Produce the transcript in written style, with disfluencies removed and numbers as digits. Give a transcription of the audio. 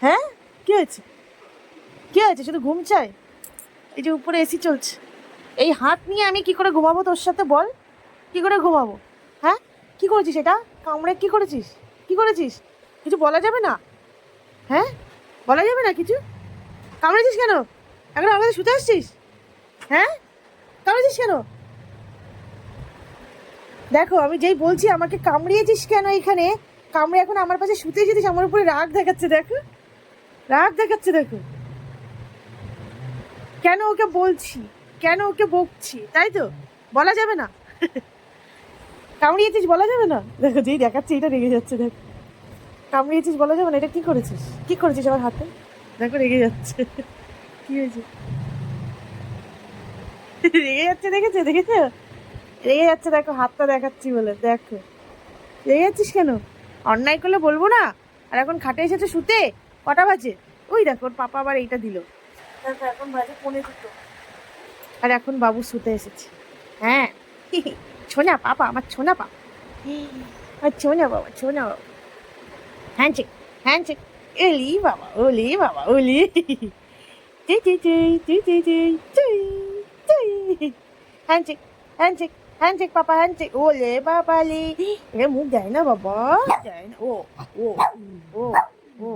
হ্যাঁ, কি হয়েছে? কি হয়েছে? শুধু ঘুম চাই? এই যে উপরে এসি চলছে, এই হাত নিয়ে আমি কি করে ঘুমাবো তোর সাথে বল? কি করে ঘুমাবো? হ্যাঁ, কি করেছিস এটা? কামড়ে কি করেছিস? কি করেছিস? কিছু বলা যাবে না? হ্যাঁ, বলা যাবে না কিছু? কামড়েছিস কেন? এখন আমাদের শুতে আসছিস? হ্যাঁ, কামড়েছিস কেন? দেখো, আমি যেই বলছি আমাকে কামড়িয়েছিস কেন এখানে, কামড়ে এখন আমার পাশে শুতে এসেছিস, আমার উপরে রাগ দেখাচ্ছে। দেখো, রাগ দেখাচ্ছে, দেখো। কেন ওকে বলছি, কেন ওকে বকছি, তাই তো? বলা যাবে না? কামড়িয়েছিস বলা যাবে না? দেখো, যেই দেখাচ্ছে এটা রেগে যাচ্ছে। দেখো, কামড়িয়েছিস বলা যাবে না? এটা কি করেছিস? কি করেছিস আমার হাতে? দেখো, রেগে যাচ্ছে। কি হয়েছে? রেগে যাচ্ছে, দেখেছো দেখেছো? রেগে যাচ্ছে, দেখো হাতটা দেখাচ্ছি বলে। দেখো, রেগে যাচ্ছিস কেন? অন্যায় করলে বলবো না? আর এখন খাটে এসেছে শুতে। কটা বাজে? ওই দেখো, ওর পাপা আবার এইটা দিল। দেখো, এখন বাজে 1:45। আর এখন বাবু শুতে এসেছে। হ্যাঁ। ছোনা পাপা, আমার ছোনা পাপা। আর ছোনা বাবা, ছোনা বাবা। Handshake, handshake. এলি বাবা, ওলি বাবা, ওলি। তুই তুই তুই তুই তুই তুই তুই তুই। হ্যান্ডশেক, হ্যান্ডশেক, হ্যান্ডশেক পাপা, হ্যান্ডশেক। ওলে বাবা লে। এ মুখ দেয় না বাবা, দেয় না। ও ও ও ও